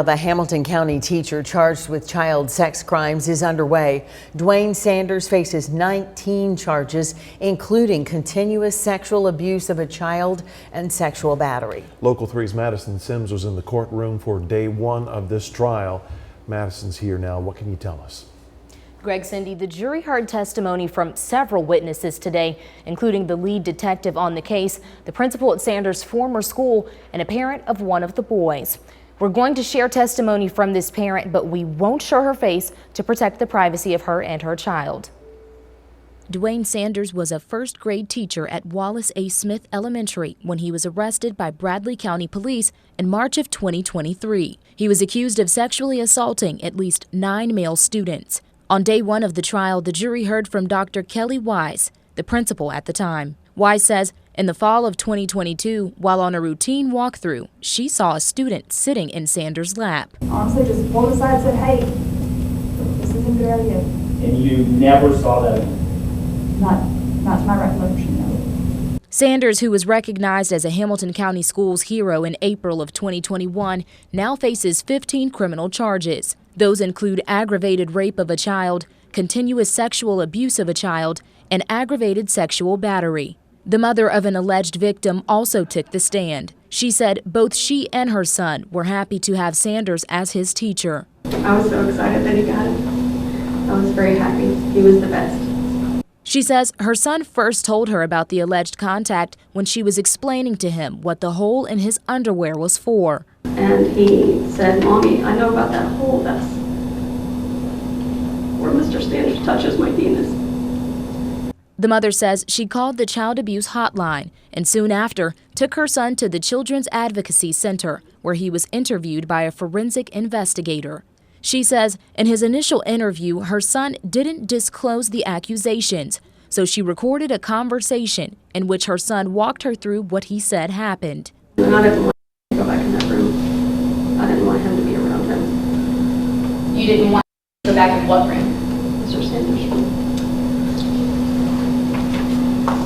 The Hamilton County teacher charged with child sex crimes is underway. Dwayne Sanders faces 19 charges, including continuous sexual abuse of a child and sexual battery. Local 3's Madison Sims was in the courtroom for day one of this trial. Madison's here now. What can you tell us? Greg, Cindy, the jury heard testimony from several witnesses today, including the lead detective on the case, the principal at Sanders' former school, and a parent of one of the boys. We're going to share testimony from this parent, but we won't show her face to protect the privacy of her and her child. Dwayne Sanders was a first-grade teacher at Wallace A. Smith Elementary when he was arrested by Bradley County Police in March of 2023. He was accused of sexually assaulting at least 9 male students. On day one of the trial, the jury heard from Dr. Kelly Wise, the principal at the time. Wise says in the fall of 2022, while on a routine walkthrough, she saw a student sitting in Sanders' lap. Honestly, just pulled aside and said, hey, this isn't a good idea. And you never saw that again? Not to my recollection, no. Sanders, who was recognized as a Hamilton County Schools hero in April of 2021, now faces 15 criminal charges. Those include aggravated rape of a child, continuous sexual abuse of a child, and aggravated sexual battery. The mother of an alleged victim also took the stand. She said both she and her son were happy to have Sanders as his teacher. I was so excited that he got it. I was very happy. He was the best. She says her son first told her about the alleged contact when she was explaining to him what the hole in his underwear was for. And he said, Mommy, I know about that hole. That's where Mr. Sanders touches my penis. The mother says she called the child abuse hotline and soon after took her son to the Children's Advocacy Center, where he was interviewed by a forensic investigator. She says in his initial interview, her son didn't disclose the accusations, so she recorded a conversation in which her son walked her through what he said happened. And I didn't want to go back in that room. I didn't want him to be around him. You didn't want to go back in what room? Mr. Sanders' room.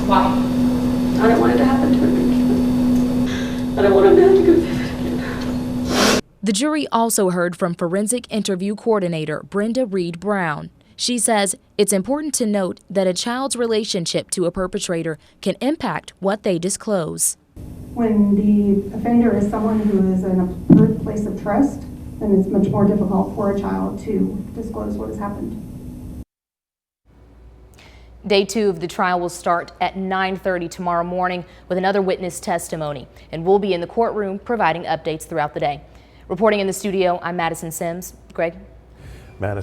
Why? I didn't want it to happen to him. I don't want him to have to go through that again. The jury also heard from forensic interview coordinator Brenda Reed Brown. She says it's important to note that a child's relationship to a perpetrator can impact what they disclose. When the offender is someone who is in a place of trust, then it's much more difficult for a child to disclose what has happened. Day 2 of the trial will start at 9:30 tomorrow morning with another witness testimony, and we'll be in the courtroom providing updates throughout the day. Reporting in the studio, I'm Madison Sims. Greg? Madison.